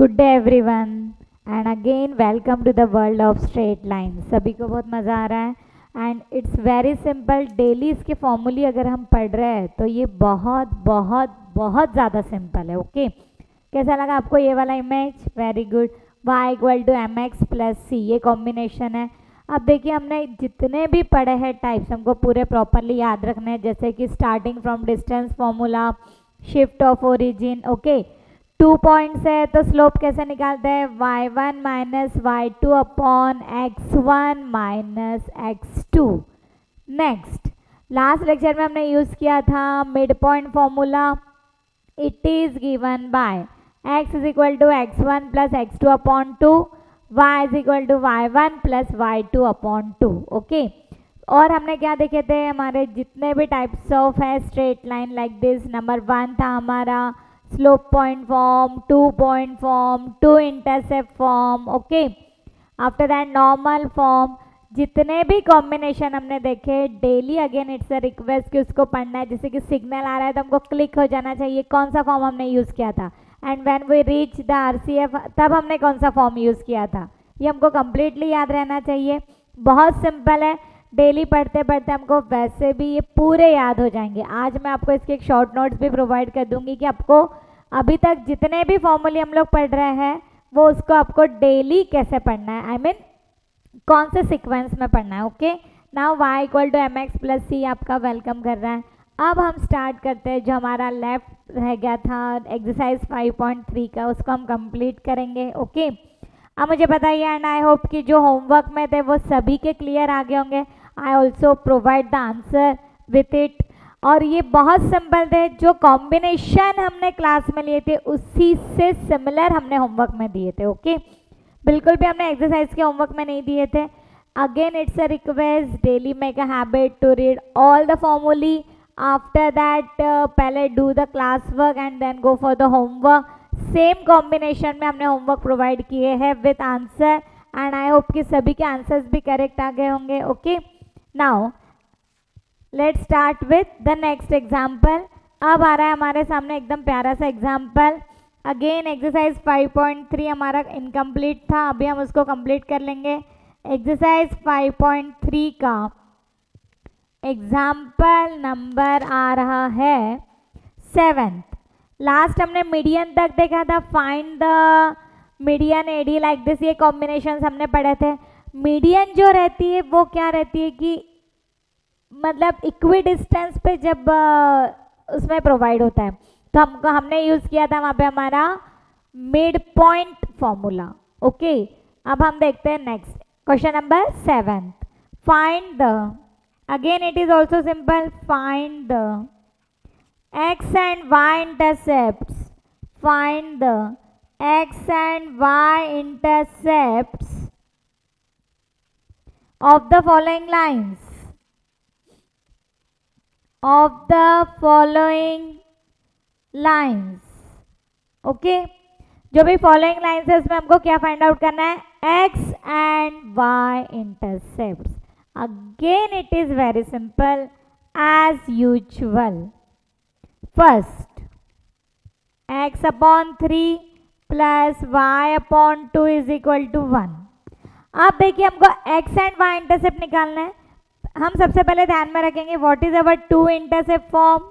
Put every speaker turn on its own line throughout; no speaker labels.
Good day everyone and again welcome to the world of straight line. सभी को बहुत मज़ा आ रहा है and it's very simple. Daily इसके फॉर्मूले अगर हम पढ़ रहे हैं तो ये बहुत बहुत बहुत ज़्यादा सिंपल है। ओके कैसा लगा आपको ये वाला image? Very good. y equal to M X plus C, ये कॉम्बिनेशन है। अब देखिए हमने जितने भी पढ़े हैं टाइप्स हमको पूरे प्रॉपरली याद रखने हैं, जैसे कि starting from distance formula, shift of origin. Okay 2 points है तो स्लोप कैसे निकालते हैं? y1 minus y2 upon x1 minus x2। Next last lecture में हमने यूज़ किया था mid point formula. It is given by x is equal to x1 plus x2 upon 2, y is equal to y1 plus y2 upon 2। Okay और हमने क्या देखे थे? हमारे जितने भी टाइप्स ऑफ है straight line like this, number 1 था हमारा slope point form, 2 point form, 2 intercept form. Okay after that normal form. जितने भी कॉम्बिनेशन हमने देखे daily, again it's a request कि उसको पढ़ना है। जैसे कि सिग्नल आ रहा है तो हमको क्लिक हो जाना चाहिए कौन सा फॉर्म हमने यूज़ किया था, and when we reach the RCF तब हमने कौन सा फॉर्म यूज़ किया था। ये हमको कंप्लीटली याद रहना चाहिए। बहुत सिंपल है, डेली पढ़ते पढ़ते हमको वैसे भी ये पूरे याद हो जाएंगे। आज मैं आपको इसके एक शॉर्ट नोट्स भी प्रोवाइड कर दूंगी कि आपको अभी तक जितने भी फॉर्मूले हम लोग पढ़ रहे हैं वो उसको आपको डेली कैसे पढ़ना है, आई मीन कौन से सीक्वेंस में पढ़ना है। Okay now y equal to M X plus C आपका वेलकम कर रहा है। अब हम स्टार्ट करते हैं। जो हमारा लेफ्ट रह गया था एक्सरसाइज 5.3 का, उसको हम कंप्लीट करेंगे। ओके अब मुझे बताइए, एंड आई होप कि जो होमवर्क में थे वो सभी के क्लियर आ गए होंगे। I also provide the answer with it. और ये बहुत सिंपल थे। जो कॉम्बिनेशन हमने क्लास में लिए थे उसी से सिमिलर हमने होमवर्क में दिए थे। ओके बिल्कुल भी हमने एक्सरसाइज के होमवर्क में नहीं दिए थे। Again it's a request, daily make a habit to read all the formulae. After that पहले do the class work and then go for the homework. Same combination में हमने होमवर्क प्रोवाइड किए हैं with answer, and I hope कि सभी के answers भी correct आ गए होंगे। Okay now let's start with the next example. अब आ रहा है हमारे सामने एकदम प्यारा सा एग्जाम्पल। अगेन एक्सरसाइज 5.3 हमारा इनकम्प्लीट था, अभी हम उसको कंप्लीट कर लेंगे। एक्सरसाइज 5.3 का एग्जाम्पल नंबर आ रहा है 7th। लास्ट हमने मीडियन तक देखा था। Find the median AD like this, ये कॉम्बिनेशन हमने पढ़े थे। मीडियन जो रहती है वो क्या रहती है कि मतलब इक्वी डिस्टेंस पे जब उसमें प्रोवाइड होता है तो हमने यूज़ किया था वहाँ पे हमारा मिड पॉइंट फॉर्मूला। ओके अब हम देखते हैं next question number 7। Find the, again it is also simple, find the x and y intercepts, find the x and y intercepts of the following lines, of the following lines। Okay जो भी following lines है उसमें हमको क्या find out करना है? x and y intercepts। Again it is very simple as usual. First x upon 3 plus y upon 2 is equal to 1। अब देखिए हमको x एंड y इंटरसेप्ट निकालना है। हम सबसे पहले ध्यान में रखेंगे what is our 2 intercept form.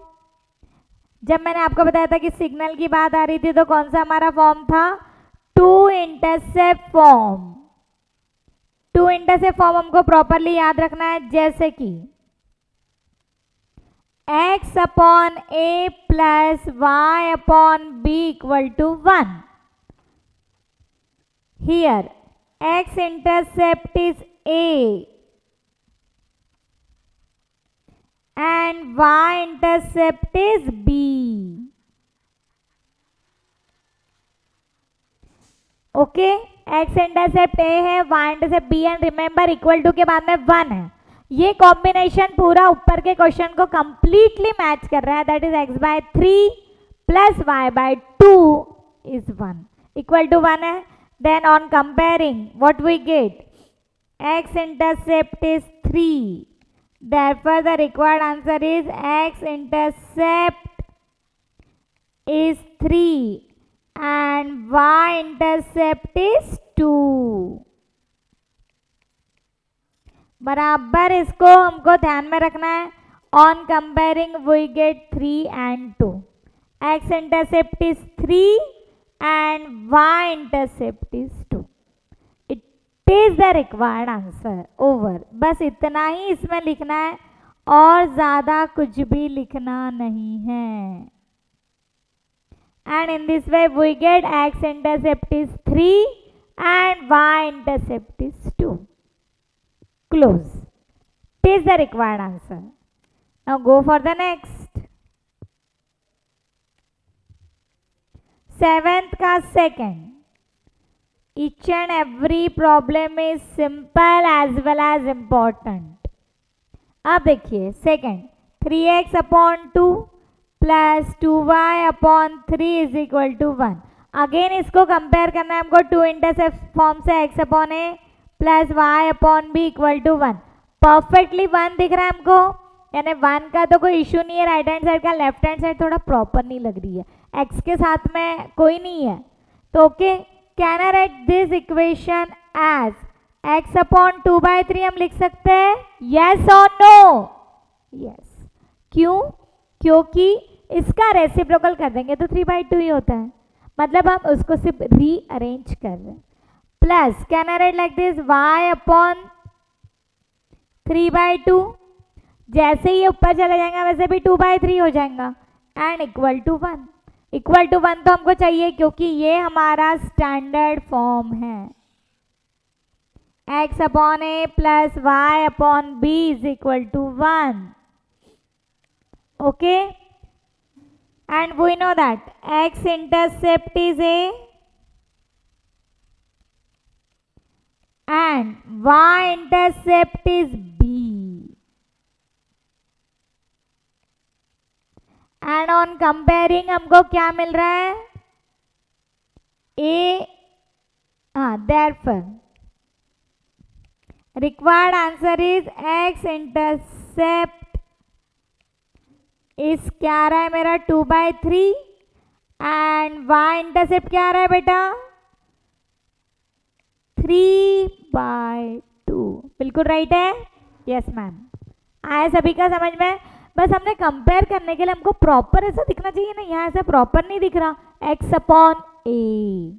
जब मैंने आपको बताया था कि सिग्नल की बात आ रही थी तो कौन सा हमारा फॉर्म था? 2 इंटरसेप्ट फॉर्म। 2 इंटरसेप्ट फॉर्म हमको प्रॉपरली याद रखना है, जैसे कि x upon a plus y upon b equal to 1। Here x intercept is a and y intercept is b। Okay x intercept a है, y intercept b, and remember equal to के बाद में 1 है। ये कॉम्बिनेशन पूरा ऊपर के question को कंप्लीटली मैच कर रहा है। That is x by 3 plus y by 2 is 1 equal to 1 है। Then on comparing what we get, x intercept is 3, therefore the required answer is x intercept is 3 and y intercept is 2. बराबर इसको हमको ध्यान में रखना है. On comparing we get 3 and 2. X intercept is 3 and y intercept is 2. It is the required answer. Over. बस इतना ही इसमें लिखना है और ज़्यादा कुछ भी लिखना नहीं है. And in this way we get x intercept is 3 and y intercept is 2. Close. It is the required answer. Now go for the next. 7th का second. Each and every problem is simple as well as important. अब देखिए second. 3x upon 2 plus 2y upon 3 is equal to 1. Again इसको compare करना है हमको. 2 intercept form से x upon A plus Y upon B equal to 1. Perfectly 1 दिख रहा है हमको, यानी 1 का तो कोई इशू नहीं है. राइट हैंड साइड का लेफ्ट हैंड साइड थोड़ा प्रॉपर नहीं लग रही है, x के साथ में कोई नहीं है. तो okay, can I write this equation as x upon 2/3 हम लिख सकते हैं. यस और नो? यस. क्यों? क्योंकि इसका रेसिप्रोकल कर देंगे तो 3/2 ही होता है, मतलब हम उसको सिर्फ रीअरेंज कर रहे हैं. Plus can I write like this y upon 3/2. जैसे ही ऊपर चला जाएगा वैसे भी 2/3 हो जाएगा. And equal to 1. Equal to 1 तो हमको चाहिए क्योंकि ये हमारा स्टैंडर्ड फॉर्म है. x upon A plus Y upon b is equal to 1. Okay, and we know that x intercept is a and y intercept is b. and on comparing हमको क्या मिल रहा है? a. therefore required answer is x intercept इस क्या आ रहा है मेरा 2/3 and y intercept क्या आ रहा है बेटा? 3/2. बिल्कुल राइट है. Yes ma'am. आया सभी का समझ में? बस हमने कंपेयर करने के लिए हमको प्रॉपर ऐसा दिखना चाहिए ना, यहाँ ऐसा प्रॉपर नहीं दिख रहा. x अपॉन ए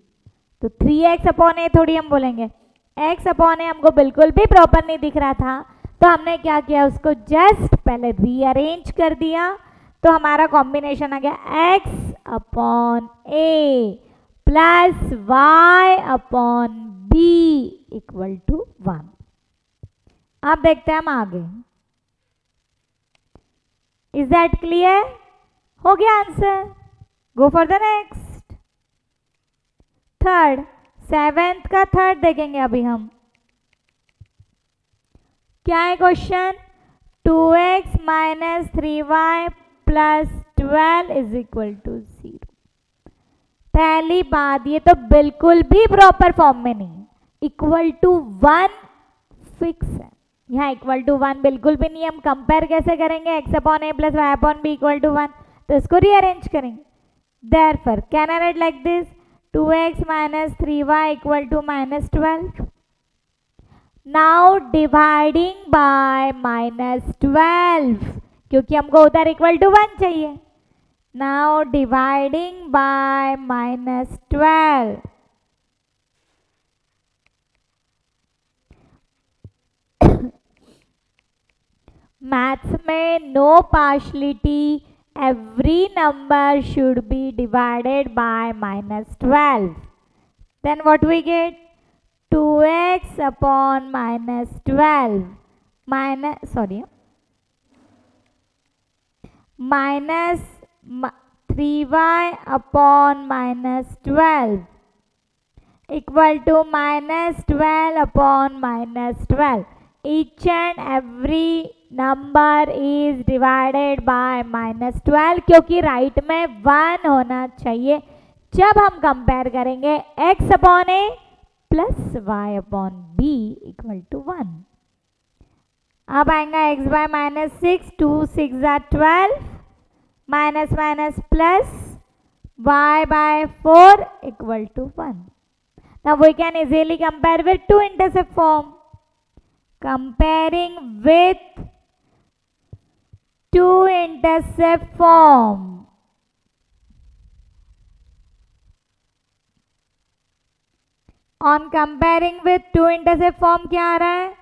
तो 3x अपॉन ए थोड़ी हम बोलेंगे. x अपॉन ए हमको बिल्कुल भी प्रॉपर नहीं दिख रहा था, तो हमने क्या किया, उसको जस्ट पहले रीअरेंज कर दिया. तो हमारा कॉम्बिनेशन आ गया x upon A plus Y upon B equal to 1. अब देखते हैं हम आगे. Is that clear? हो गया answer. Go for the next. Third. 7th का थर्ड देखेंगे अभी हम. क्या है question? 2x minus 3y plus 12 is equal to 0. पहली बात, ये तो बिल्कुल भी प्रॉपर फॉर्म में नहीं. इक्वल टू 1 फिक्स है, यहाँ इक्वल टू 1 बिल्कुल भी नहीं. हम कंपेयर कैसे करेंगे? x upon A plus Y upon B equal to 1, तो इसको रीअरेंज करेंगे. Therefore can I write like this 2x minus 3y equal to minus 12. Now dividing by minus 12, क्योंकि हमको उधर इक्वल टू 1 चाहिए. Now dividing by minus 12. Maths में no partiality, every number should be divided by minus 12. Then what we get? 2x upon minus 12 minus 3y upon minus 12 equal to minus 12 upon minus 12. Each and every number is divided by minus 12, क्योंकि right में 1 होना चाहिए जब हम compare करेंगे x upon A plus Y upon B equal to 1. अब आएगा x by minus 6, 2 6 12, minus minus plus y by 4 equal to 1. Now we can easily compare with two intercept form. Comparing with two intercept form. On comparing with two intercept form क्या आ रहा है?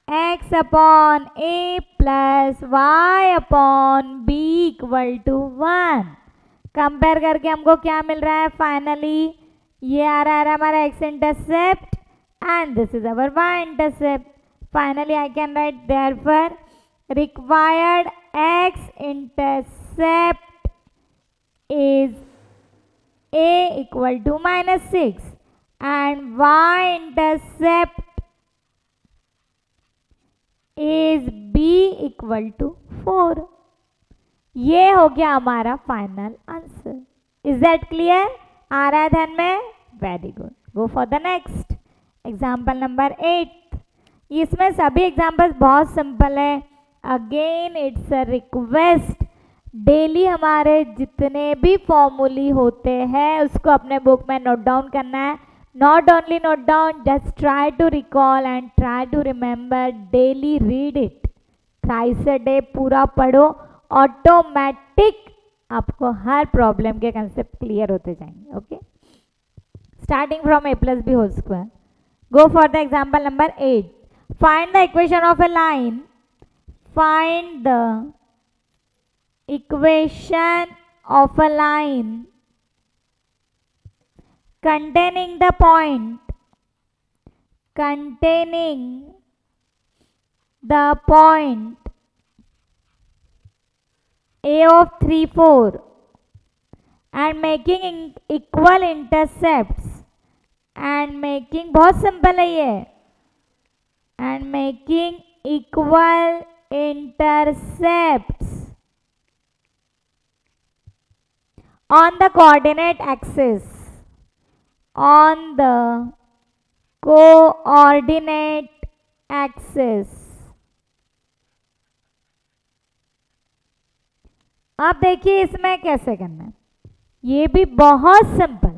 x upon a plus y upon b equal to 1. Compare करके हमको क्या मिल रहा है? Finally ये आ रहा है हमारा x intercept and this is our y intercept. Finally I can write therefore required x intercept is a equal to -6 and y intercept is b equal to 4. ये हो गया हमारा final answer. Is that clear? आ रहा है ध्यान में? Very good. Go for the next example number 8. इसमें सभी एग्जाम्पल्स बहुत सिंपल है. Again it's a request, daily हमारे जितने भी फॉर्मूले होते हैं उसको अपने बुक में नोट डाउन करना है. Not only note down, just try to recall and try to remember. Daily read it. Thrice a day पूरा पढ़ो. ऑटोमेटिक आपको हर प्रॉब्लम के कंसेप्ट क्लियर होते जाएंगे. Okay, starting from a plus b whole square. Go for the example number 8. Find the equation of a line. Find the equation of a line containing the point a of 3 4 and making equal intercepts and making, बहुत simple है ये, and making equal intercepts on the coordinate axis. On the coordinate axis. अब देखिए इसमें कैसे करना है. ये भी बहुत सिंपल.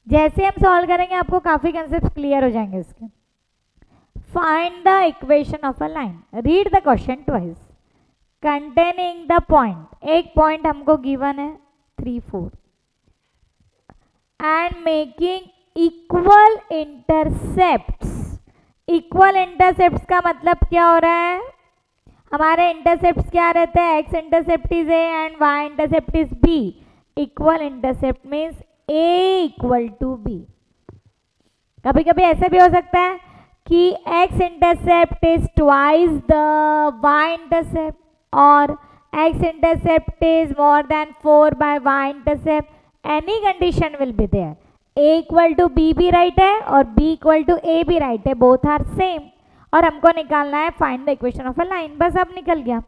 जैसे हम सॉल्व करेंगे आपको काफी कंसेप्ट क्लियर हो जाएंगे इसके. Find the equation of a line. Read the question twice. Containing the point, एक पॉइंट हमको गिवन है 3 4 and making equal intercepts. Equal intercept का मतलब क्या हो रहा है? हमारे इंटरसेप्ट क्या रहते हैं? x intercept is a and y intercept is b. Equal intercept means a equal to b. कभी कभी ऐसे भी हो सकता है कि x intercept is twice the y intercept और x intercept is more than 4 by y intercept. Any condition will be there. a equal to b भी राइट है और b equal to a भी राइट है. Both are same. और हमको निकालना है find the equation of a line. बस अब निकल गया.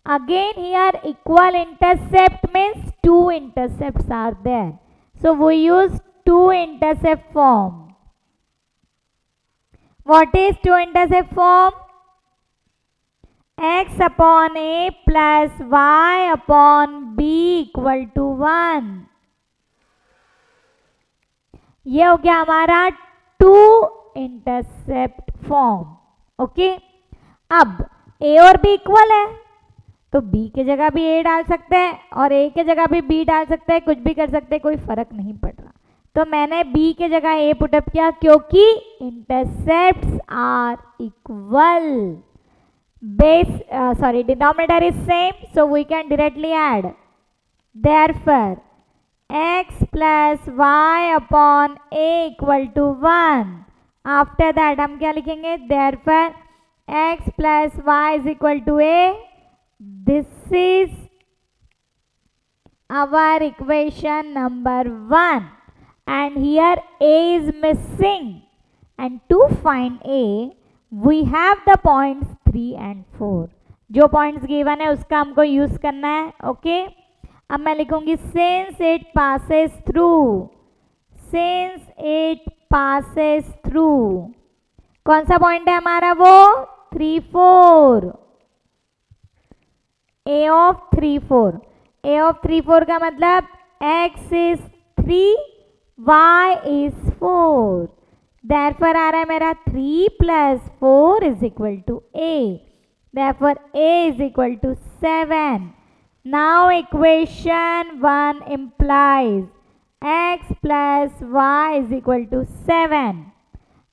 Again here equal intercept means two intercepts are there. So we use two intercept form. What is two intercept form? x upon a plus y upon b equal to 1. ये हो गया हमारा to intercept form. Okay, अब a और b equal है तो b के जगह भी a डाल सकते हैं और a के जगह भी b डाल सकते हैं. कुछ भी कर सकते हैं, कोई फर्क नहीं पड़ रहा. तो मैंने b के जगह a पुटअप किया क्योंकि intercepts are equal. denominator is same, so we can directly add. Therefore x plus y upon a equal to 1. After that हम क्या लिखेंगे? Therefore x plus y is equal to a. This is our equation number 1 and here a is missing, and to find a we have the points 3 and 4. जो points given है उसका हमको use करना है. Okay, अब मैं लिखूंगी since it passes through. Since it passes through. कौन सा पॉइंट है हमारा? वो 3 4. a of 3 4. a of 3 4 का मतलब x is 3, y is 4. Therefore आ रहा है मेरा 3 plus 4 is equal to a. Therefore a is equal to 7. Now equation 1 implies x plus y is equal to 7.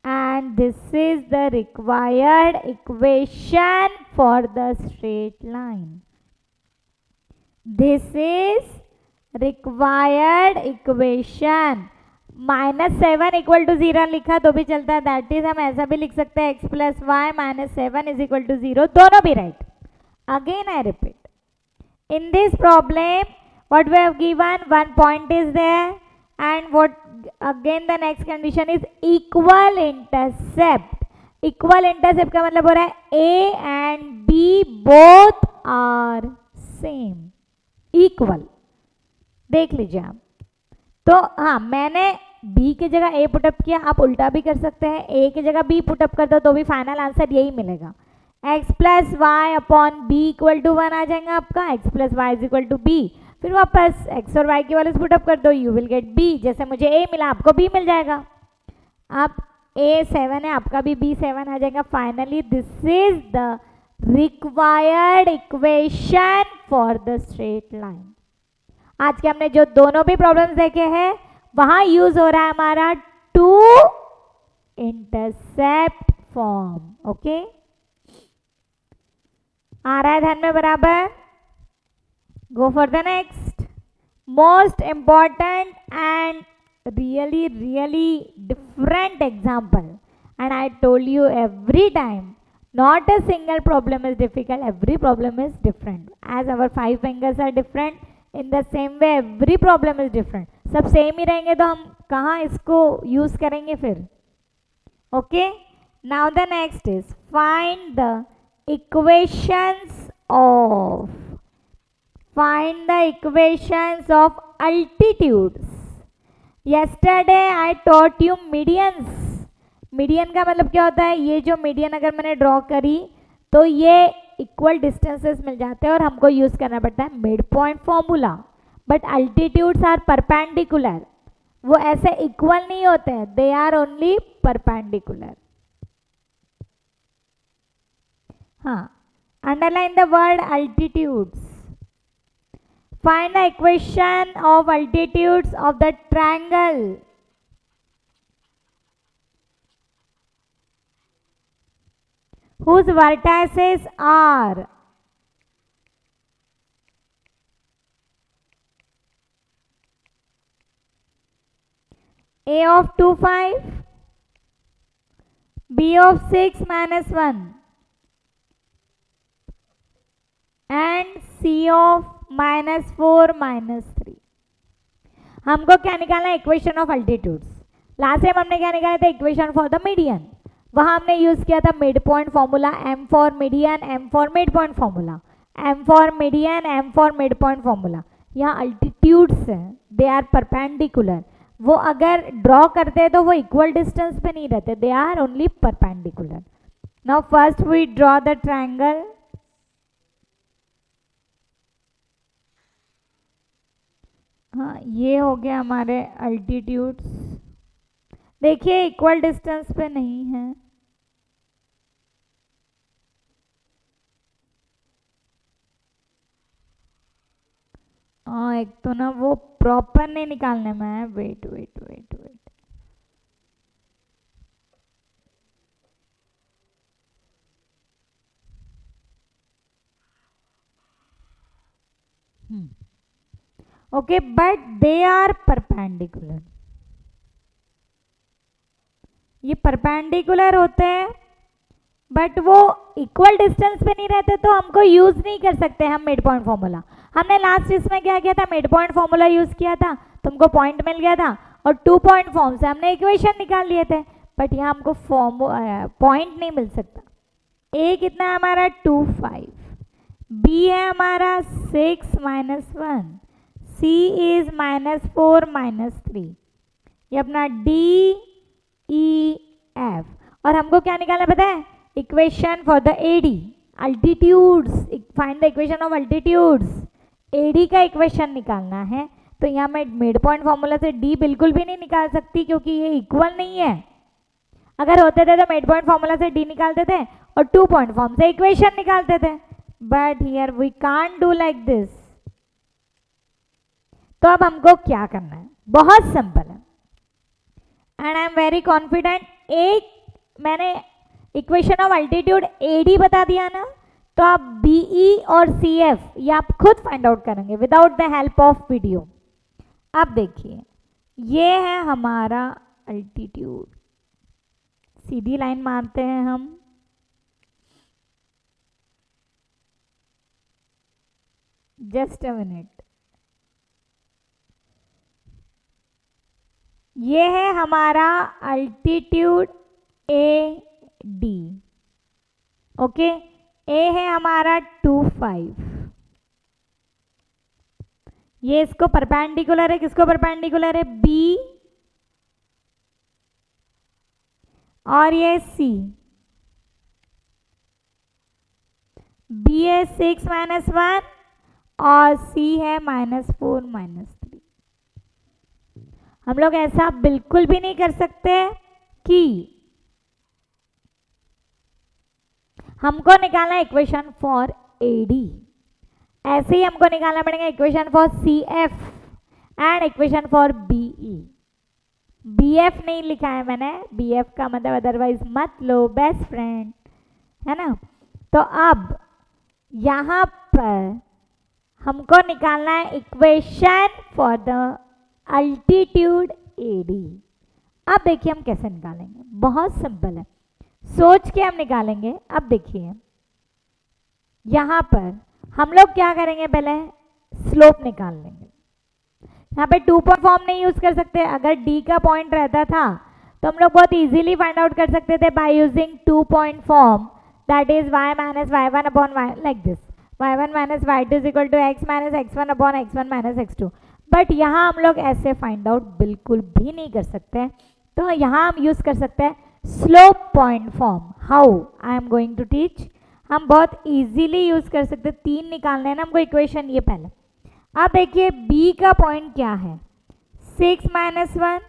And this is the required equation for the straight line. This is required equation. -7 equal to 0 लिखा तो भी चलता है, that is हम ऐसा भी लिख सकते हैं x plus y -7 is equal to 0, दोनों भी right. Again I repeat, in this problem what we have given, one point is there and what again the next condition is equal intercept. Equal intercept का मतलब हो रहा है a and b both are same, equal. देख लीजिए आप. तो हाँ, मैंने b की जगह a पुटअप किया, आप उल्टा भी कर सकते हैं, a की जगह b पुटअप कर दो तो भी फाइनल आंसर यही मिलेगा. x plus Y upon B equal to 1 आ जाएगा आपका, x plus y is equal to b. फिर वापस x और y की वैल्यूज पुटअप कर दो, यू विल गेट b. जैसे मुझे a मिला आपको b मिल जाएगा. आप a 7 है, आपका भी b 7 आ जाएगा. Finally this is the required equation for the straight line. आज के हमने जो दोनों भी प्रॉब्लम्स देखे हैं वहां यूज हो रहा है हमारा टू इंटरसेप्ट फॉर्म. ओके, आ रहा है ध्यान में बराबर. गो for the next most important and really different example. And I told you every time, not a single problem is difficult, every problem is different. As our 5 fingers are different, in the same way every problem is different. सब same ही रहेंगे तो हम कहाँ इसको use करेंगे फिर. Okay, now the next is find the equations of altitudes. Yesterday I taught you medians. Median का मतलब क्या होता है, ये जो मीडियन अगर मैंने ड्रॉ करी तो ये इक्वल डिस्टेंसेस मिल जाते हैं और हमको यूज करना पड़ता है mid point formula. But altitudes are perpendicular, वो ऐसे इक्वल नहीं होते हैं, दे आर ओनली परपेंडिकुलर. हाँ, underline the word altitudes. Find the equation of altitudes of the triangle. Whose vertices are a of 2, 5, b of 6, -1, and c of -4, -3. हमको क्या निकालना है, equation of altitudes. Last time हमने क्या निकाला था, equation for the median. वहां हमने यूज किया था mid point formula, m for median, m for mid point formula, m for median, m for mid point formula. यहाँ अल्टीट्यूड्स हैं, दे आर परपेंडिकुलर. वो अगर ड्रॉ करते हैं तो वो इक्वल डिस्टेंस पे नहीं रहते, they are only perpendicular. Now first we draw the triangle. हाँ, ये हो गया हमारे अल्टीट्यूड्स. देखिए इक्वल डिस्टेंस पे नहीं है. हाँ, एक तो ना वो प्रॉपर नहीं निकालने में है. Wait wait wait wait, okay, but they are perpendicular. ये परपेंडिकुलर होते हैं बट वो इक्वल डिस्टेंस पे नहीं रहते, तो हमको यूज नहीं कर सकते हम मिड पॉइंट फॉर्मूला. हमने लास्ट इसमें क्या किया था, मिड पॉइंट फॉर्मूला यूज किया था, तुमको पॉइंट मिल गया था और 2 पॉइंट फॉर्म से हमने इक्वेशन निकाल लिए थे. बट यहाँ हमको पॉइंट नहीं मिल सकता. ए कितना है हमारा 2, 5, बी है हमारा 6, -1, C is -4, -3. ये अपना D, E, F. और हमको क्या निकालना पता है, equation for the AD, altitudes. Find the equation of altitudes. AD का इक्वेशन निकालना है. तो यहाँ मैं मिड पॉइंट फॉर्मूला से डी बिल्कुल भी नहीं निकाल सकती क्योंकि ये इक्वल नहीं है। अगर होते थे तो मिड पॉइंट फॉर्मूला से डी निकालते थे और 2 पॉइंट फॉर्म से इक्वेशन निकालते थे, but here we can't do like this. तो अब हमको क्या करना है, बहुत सिंपल है and I am very confident. एक मैंने इक्वेशन ऑफ अल्टीट्यूड एडी बता दिया ना, तो आप बीई और सीएफ ये आप खुद फाइंड आउट करेंगे without the help of video. अब देखिए ये है हमारा अल्टीट्यूड, सीधी लाइन मारते हैं हम, जस्ट अ मिनट। ये है हमारा अल्टीट्यूड ए डी, ओके। ए है हमारा 25, ये इसको परपेंडिकुलर है, किसको परपेंडिकुलर है, बी, और ये सी, बी है 6 - 1 और सी है -4 -3। हम लोग ऐसा बिल्कुल भी नहीं कर सकते कि हमको निकालना इक्वेशन फॉर एडी, ऐसे ही हमको निकालना पड़ेगा equation for C F and equation for BE. B F नहीं लिखा है मैंने, बी एफ का मतलब अदरवाइज मत लो, बेस्ट फ्रेंड है ना। तो अब यहाँ पर हमको निकालना है equation for the altitude AD. अब देखिए हम कैसे निकालेंगे, बहुत सिंपल है, सोच के हम निकालेंगे। अब देखिए यहाँ पर हम लोग क्या करेंगे, पहले स्लोप निकाल लेंगे। यहाँ पे 2 पॉइंट फॉर्म नहीं यूज कर सकते, अगर डी का पॉइंट रहता था तो हम लोग बहुत इजीली फाइंड आउट कर सकते थे by using 2 point form, that is y - y1 अपॉन y, like this, y1 - y2 is equal to x - x1 अपॉन x1 - x2। बट यहाँ हम लोग ऐसे फाइंड आउट बिल्कुल भी नहीं कर सकते, तो यहाँ हम यूज कर सकते हैं slope point form. How I am going to teach, हम बहुत इजीली यूज कर सकते हैं। 3 निकालने हैं ना हमको इक्वेशन, ये पहले। अब देखिए b का पॉइंट क्या है, 6 - 1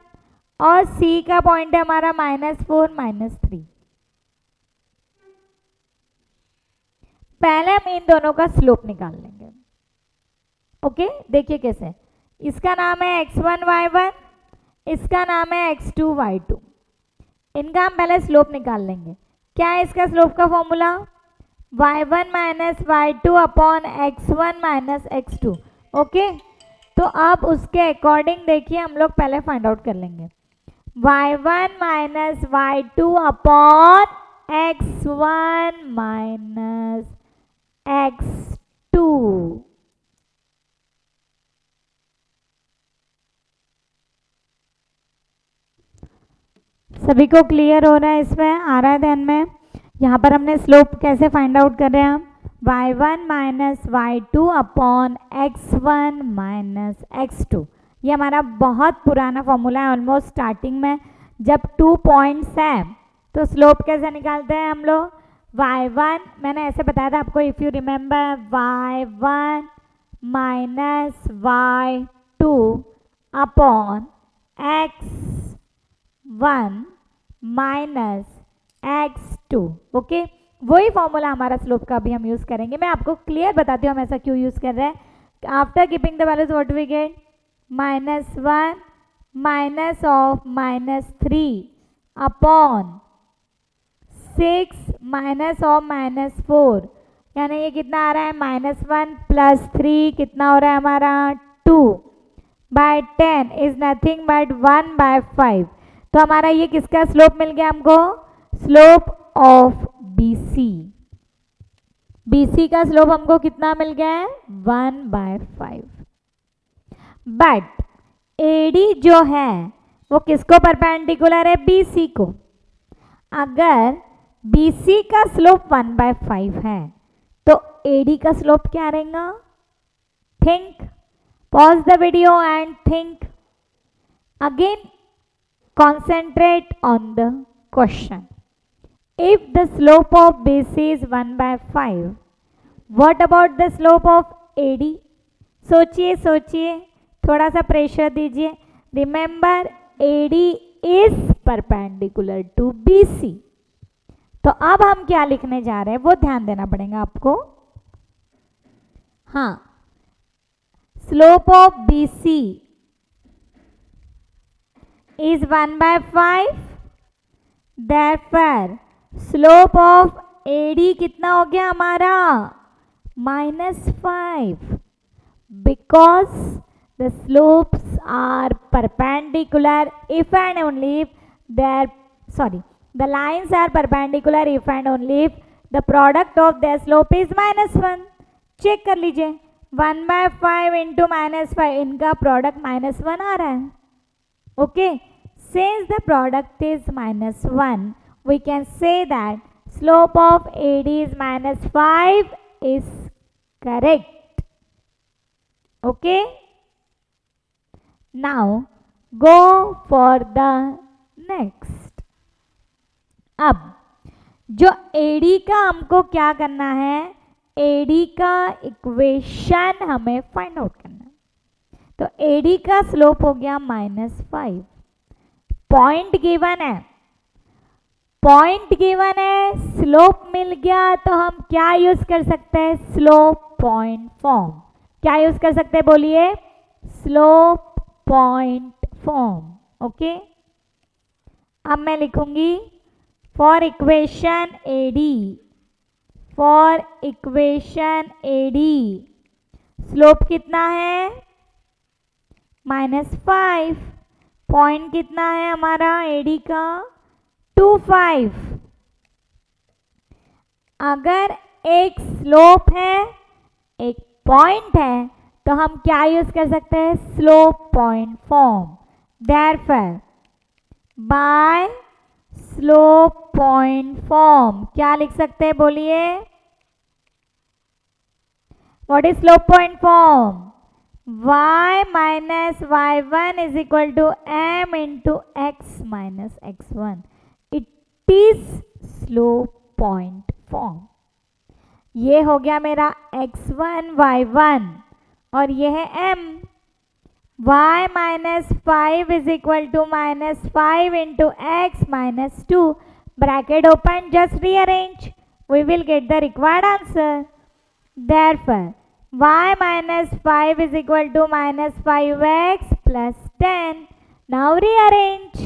और c का पॉइंट है हमारा -4 -3। पहले हम इन दोनों का स्लोप निकाल लेंगे, ओके। देखिए कैसे, इसका नाम है x1 y1, इसका नाम है x2 y2, इनका हम पहले स्लोप निकाल लेंगे। क्या है इसका स्लोप का formula, y1 - y2 upon x1 - x2, okay. तो अब उसके अकॉर्डिंग देखिए हम लोग पहले फाइंड आउट कर लेंगे y1 - y2 upon x1 - x2। सभी को क्लियर हो रहा है, इसमें आ रहा है ध्यान में। यहाँ पर हमने स्लोप कैसे फाइंड आउट कर रहे हैं, हम y1 - y2 upon x1 - x2। ये हमारा बहुत पुराना फॉर्मूला है, ऑलमोस्ट स्टार्टिंग में जब 2 पॉइंट्स है तो स्लोप कैसे निकालते हैं हम लोग, y1 मैंने ऐसे बताया था आपको, if you remember, y1 - y2 upon x1 - x2, okay. वही फॉर्मूला हमारा स्लोप का भी हम यूज करेंगे। मैं आपको क्लियर बताती हूँ हम ऐसा क्यों यूज कर रहे हैं। After keeping the values what we get, -1 minus of -3 upon 6 minus of -4, यानी ये कितना आ रहा है, -1 + 3 कितना हो रहा है हमारा 2/10 इज नथिंग बट 1/5। तो हमारा ये किसका स्लोप मिल गया हमको, स्लोप ऑफ BC। BC का स्लोप हमको कितना मिल गया है, 1/5। बट AD जो है वो किसको परपेंडिकुलर है, BC को। अगर BC का स्लोप 1/5 है तो AD का स्लोप क्या रहेगा, think, pause the video and think again, concentrate on the question. If the slope of BC is 1/5, what about the slope of AD? सोचिए सोचिए थोड़ा सा प्रेशर दीजिए। Remember AD is perpendicular to BC. तो अब हम क्या लिखने जा रहे हैं वो ध्यान देना पड़ेगा आपको। हाँ, slope of BC is 1/5, therefore slope of AD कितना हो गया हमारा -5, because the slopes are perpendicular if and only if the lines are perpendicular if and only if the product of their slope is -1। Check कर लीजिए, 1/5 into -5, इनका product -1 आ रहा है। Okay, since the product is -1, we can say that slope of AD is -5 is correct. Okay, now go for the next। अब जो AD का हमको क्या करना है, AD का इक्वेशन हमें फाइंड आउट करना है। तो AD का स्लोप हो गया -5, पॉइंट गिवन है, स्लोप मिल गया, तो हम क्या यूज कर सकते हैं, स्लोप पॉइंट फॉर्म। क्या यूज कर सकते हैं बोलिए, स्लोप पॉइंट फॉर्म। ओके, अब मैं लिखूंगी फॉर इक्वेशन AD स्लोप कितना है -5, पॉइंट कितना है हमारा AD का 25। अगर एक स्लोप है एक पॉइंट है तो हम क्या यूज कर सकते हैं, slope point form. Therefore bye slope point form क्या लिख सकते हैं बोलिए, what is slope point form, y minus y1 is equal to m into x minus x1। It is slope point form। ये हो गया मेरा x1 y1 और ये है m। y minus 5 is equal to -5 into x minus 2, bracket open, just rearrange, we will get the required answer। Therefore y minus 5 is equal to -5x plus 10। Now rearrange,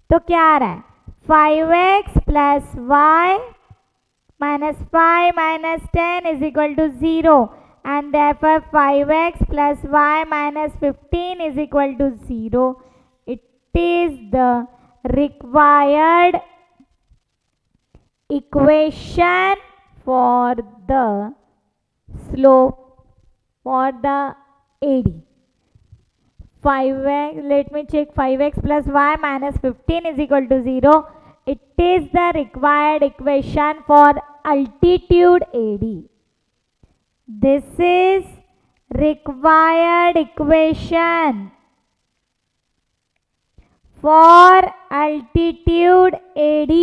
तो क्या आ रहा है, 5x plus y minus 5 minus 10 is equal to 0, and therefore 5x plus y minus 15 is equal to 0। It is the required equation for the slope for the AD। 5x, let me check, 5x plus y minus 15 is equal to 0। It is the required equation for altitude AD। This is required equation for altitude AD।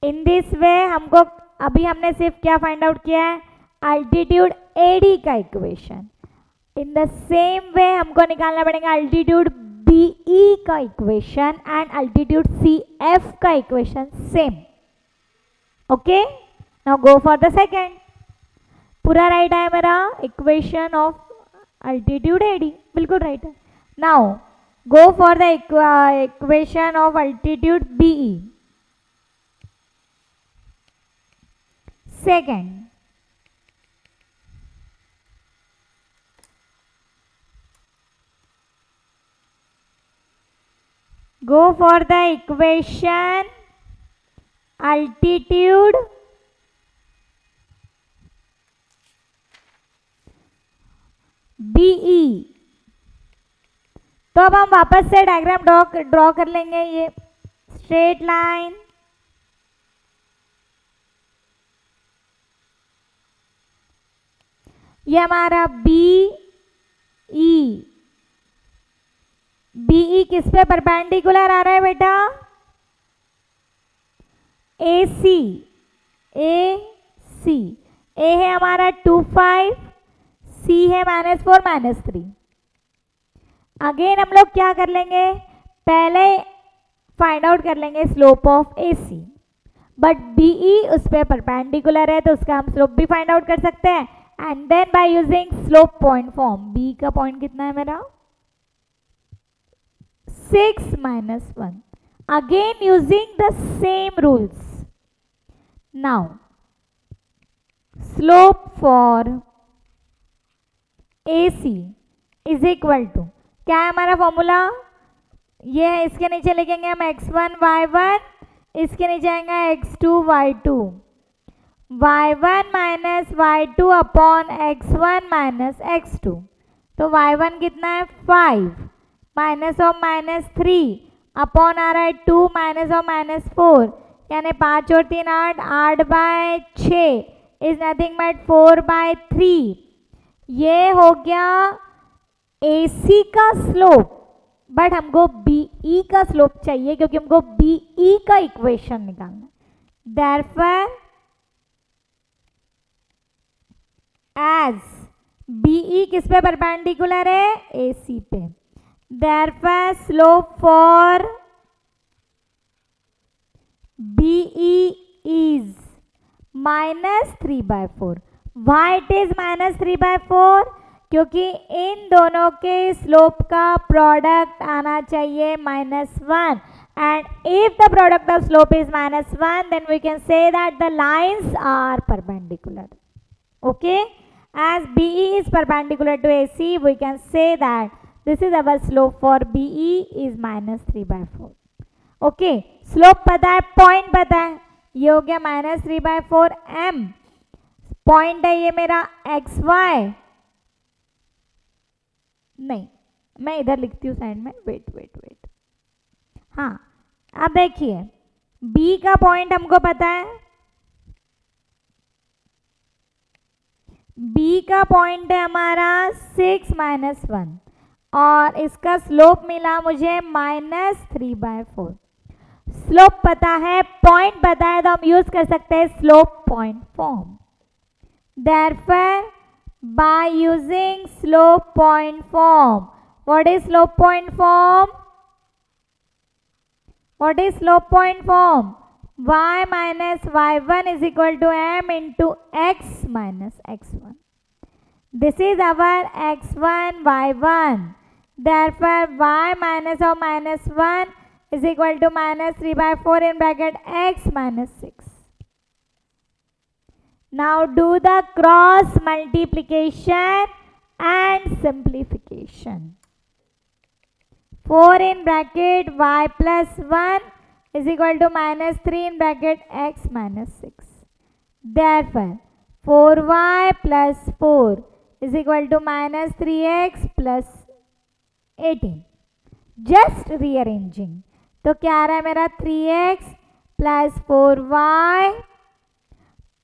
In this way हमको अभी हमने सिर्फ क्या find out किया है, altitude AD का equation. In the same way हमको निकालना पड़ेगा अल्टीट्यूड बीई का इक्वेशन एंड अल्टीट्यूड सीएफ का equation same. Okay, now go for the second. पूरा राइट है मेरा इक्वेशन ऑफ अल्टीट्यूड एडी, बिल्कुल राइट है। Now go for the equation of altitude BE. Second, go for the equation altitude BE। तो अब हम वापस से डायग्राम ड्रॉ कर लेंगे। ये स्ट्रेट लाइन, ये हमारा बीई किस पे परपेंडिकुलर आ रहा है बेटा, AC। ए है हमारा 25, सी है -4 -3। अगेन हम लोग क्या कर लेंगे, पहले फाइंड आउट कर लेंगे slope of A C, but B E उस पर परपेंडिकुलर है तो उसका हम स्लोप भी फाइंड आउट कर सकते हैं, and then by using slope point form, B का पॉइंट कितना है मेरा 6 -1, again using the same rules. Now slope for A C is equal to, क्या है हमारा फॉर्मूला, ये है, इसके नीचे लिखेंगे हम x1 y1, इसके नीचे आएगा x2 y2, y1 minus y2 upon x1 minus x2, तो y1 कितना है 5 माइनस और -3 अपॉन आ रहा है 2 माइनस और -4, यानी 5 और 3 8, 8/6 इज नथिंग बट 4/3। ये हो गया AC का स्लोप, बट हमको BE का स्लोप चाहिए क्योंकि हमको BE का इक्वेशन निकालना। Therefore, as BE किस पे परपेंडिकुलर है, AC पे, therefore slope for BE is -3/4। Why it is -3/4? क्योंकि इन दोनों के स्लोप का प्रोडक्ट आना चाहिए -1, and if the product of slope is -1 then we can say that the lines are perpendicular. Okay, as BE is perpendicular to AC we can say that this is our slope for BE is -3/4। Okay, slope पता है, point पता है, ये हो गया -3/4 m, point है ये मेरा XY, नहीं मैं इधर लिखती हूँ साइड में, वेट, हाँ अब देखिए B का पॉइंट हमको पता है, B का पॉइंट है हमारा 6 -1 और इसका स्लोप मिला मुझे -3/4। स्लोप पता है, पॉइंट पता है, तो हम यूज कर सकते हैं slope point form. Therefore, by using slope point form, what is slope point form? What is slope point form? Y minus y1 is equal to m into x minus x1. This is our x1 y1. Therefore, y minus or -1 is equal to -3/4 in bracket x minus 6. Now do the cross multiplication and simplification. 4 in bracket y plus 1 is equal to -3 in bracket x minus 6. Therefore, 4y plus 4 is equal to -3x plus 18. Just rearranging. तो क्या आ रहा है मेरा 3x plus 4y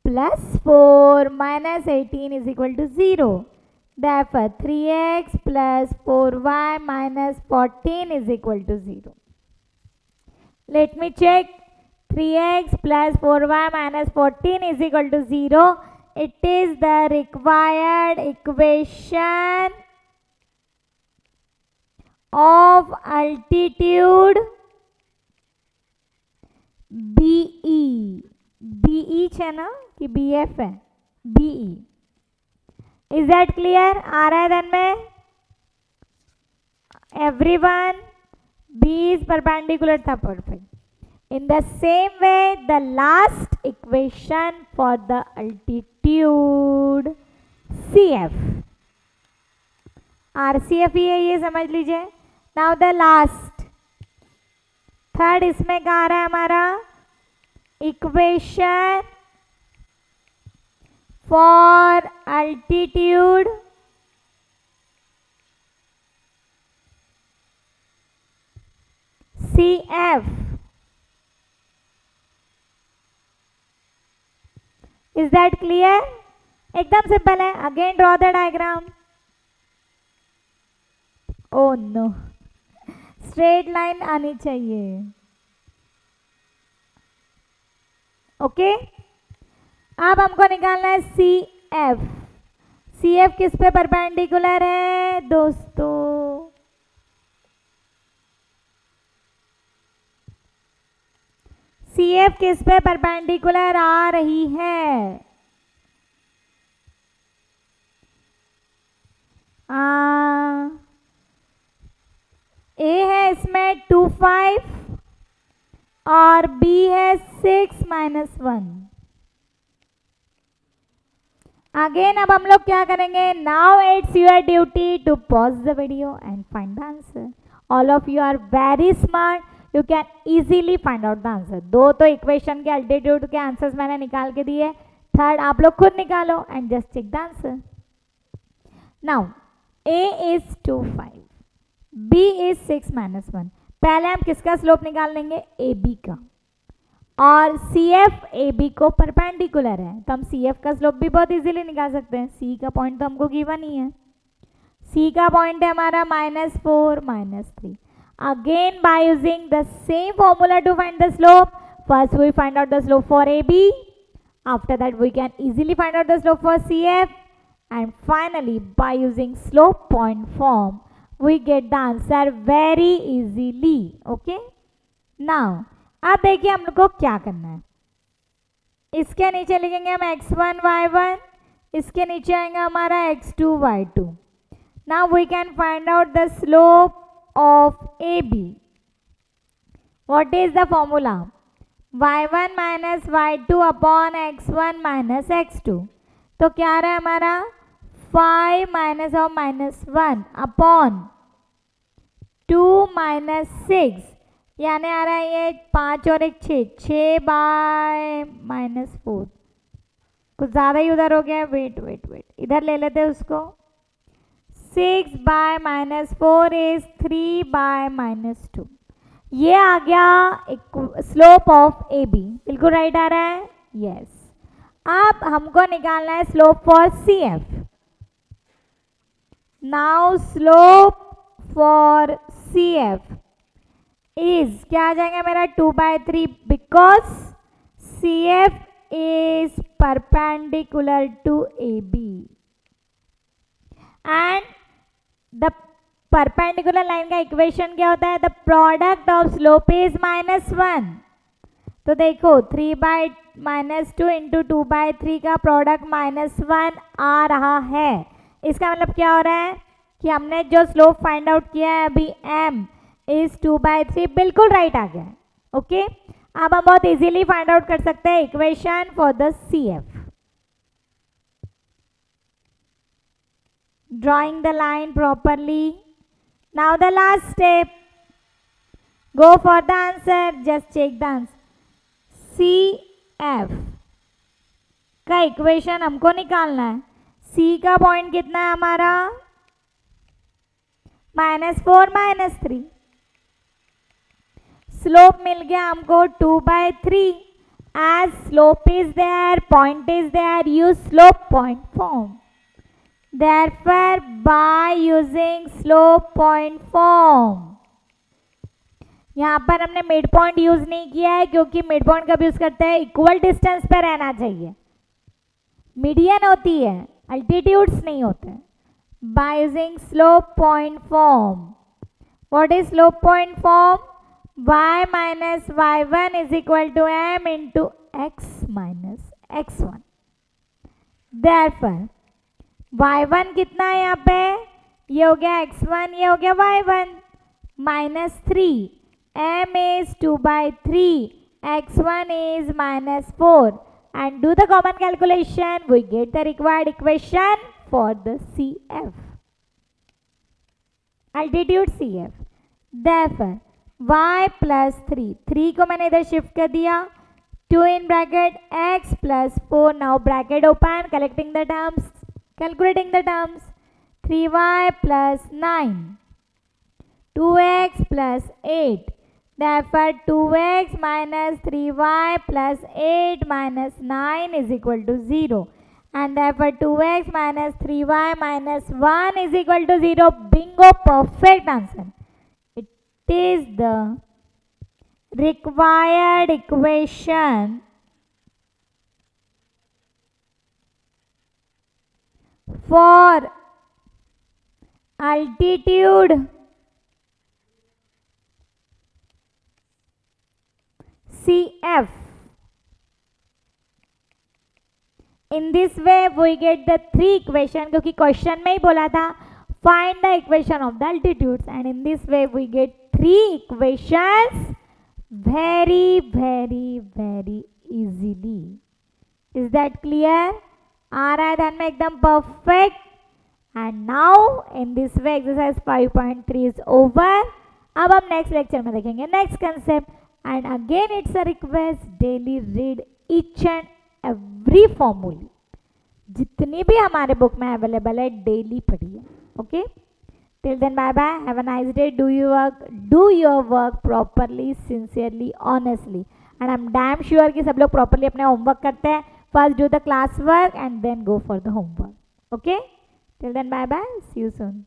plus 4 minus 18 is equal to 0. Therefore, 3x plus 4y minus 14 is equal to 0. Let me check. 3x plus 4y minus 14 is equal to 0. It is the required equation of altitude BE. BE है ना कि BF है, BE. Is that clear? आ रहा है धन में everyone? B is perpendicular था, perfect. In the same way, the last equation for the altitude CF, RCF ही है, ये समझ लीजिए. Now the last, थर्ड इसमें क्या आ रहा है हमारा equation for altitude CF. Is that clear? एकदम सिंपल है. Again draw the diagram. Oh no, straight line आनी चाहिए. ओके, अब हमको निकालना है CF. सी एफ किस पे परपेंडिकुलर है दोस्तों? सी एफ किस पे परपेंडिकुलर आ रही है? ए है इसमें 2 5 और बी है 6 -1। अगेन अब हम लोग क्या करेंगे? Now it's your duty to pause the video and find the answer. All of you are very smart, you can easily find out the answer. दो तो इक्वेशन के अल्टीट्यूड के आंसर्स मैंने निकाल के दिए, थर्ड आप लोग खुद निकालो and just check the answer. Now a is 2 5, b is 6 -1। पहले हम किसका स्लोप निकाल लेंगे? ए बी का। और सी एफ ए बी को परपेंडिकुलर है तो हम सी एफ का स्लोप भी बहुत इजीली निकाल सकते हैं। सी का पॉइंट तो हमको गिवन ही है, सी का पॉइंट है हमारा -4 -3। Again by using the same formula to find the slope, first we find out the slope for A B, after that we can easily find out the slope for C F, and finally by using slope point form we get the answer very easily. Okay, now अब देखिए हम लोग को क्या करना है। इसके नीचे लिखेंगे हम x1 y1, इसके नीचे आएगा हमारा x2 y2। now we can find out the slope of AB. what is the formula? y1 minus y2 upon x1 minus x2। तो क्या आ रहा है हमारा 5 माइनस और -1 अपॉन 2 -6, यानी आ रहा है ये 5 और 1 6 बाय -4। कुछ ज़्यादा ही उधर हो गया, वेट इधर ले लेते हैं उसको। 6 बाय -4 इज 3 बाय -2। ये आ गया स्लोप ऑफ ए बी, बिल्कुल राइट आ रहा है, यस। अब हमको निकालना है slope for C F. Now slope for C F is क्या आ जाएगा मेरा 2/3, because C F is perpendicular to A B and the perpendicular line का इक्वेशन क्या होता है? The product of slope is -1। तो देखो 3/-2 इंटू 2/3 का प्रोडक्ट -1 आ रहा है। इसका मतलब क्या हो रहा है कि हमने जो स्लोप फाइंड आउट किया है अभी m इज 2/3, बिल्कुल राइट आ गया है। ओके, अब हम बहुत इजीली फाइंड आउट कर सकते हैं equation for the C F. Drawing the line properly. Now the last step, go for the answer, just check the answer. C F का इक्वेशन हमको निकालना है। सी का पॉइंट कितना है हमारा? -4 -3। स्लोप मिल गया हमको 2/3। As slope is there, point is there, use slope point form. Therefore by using slope point form, यहाँ पर हमने मिड पॉइंट यूज नहीं किया है क्योंकि मिड पॉइंट कब यूज करते हैं? इक्वल डिस्टेंस पे रहना चाहिए, मीडियन होती है, अल्टीट्यूड्स नहीं होते। Bye using slope point form, what is slope point form? y minus y1 is equal to m into x minus x1। Therefore y1 कितना है यहाँ पे? ये हो गया x1, ये हो गया y1, -3, m is 2/3, x1 is -4, and do the common calculation, we get the required equation for the CF, altitude CF। Therefore y plus 3 को मैंने इधर शिफ्ट कर दिया, 2 in bracket x plus 4, now bracket open, collecting the terms, calculating the terms, 3y plus 9, 2x plus 8, therefore 2x minus 3y plus 8 minus 9 is equal to 0, and therefore 2x minus 3y minus 1 is equal to 0. Bingo, perfect answer. It is the required equation for altitude, CF. In this way we get the three equation, क्योंकि question में ही बोला था find the equation of the altitudes, and in this way we get three equations very easily. Is that clear? आ रहा है ध्यान में एकदम perfect. And now in this way exercise 5.3 is over. अब हम नेक्स्ट लेक्चर में देखेंगे next concept. And again it's a request, daily read each and every formula. जितनी भी हमारे बुक में अवेलेबल है डेली पढ़िए. Okay, till then bye bye, have a nice day. Do your work properly, sincerely, honestly. And I am damn sure कि सब लोग properly अपने होमवर्क करते हैं. First do the class work and then go for the homework. Okay? Till then, bye bye. See you soon.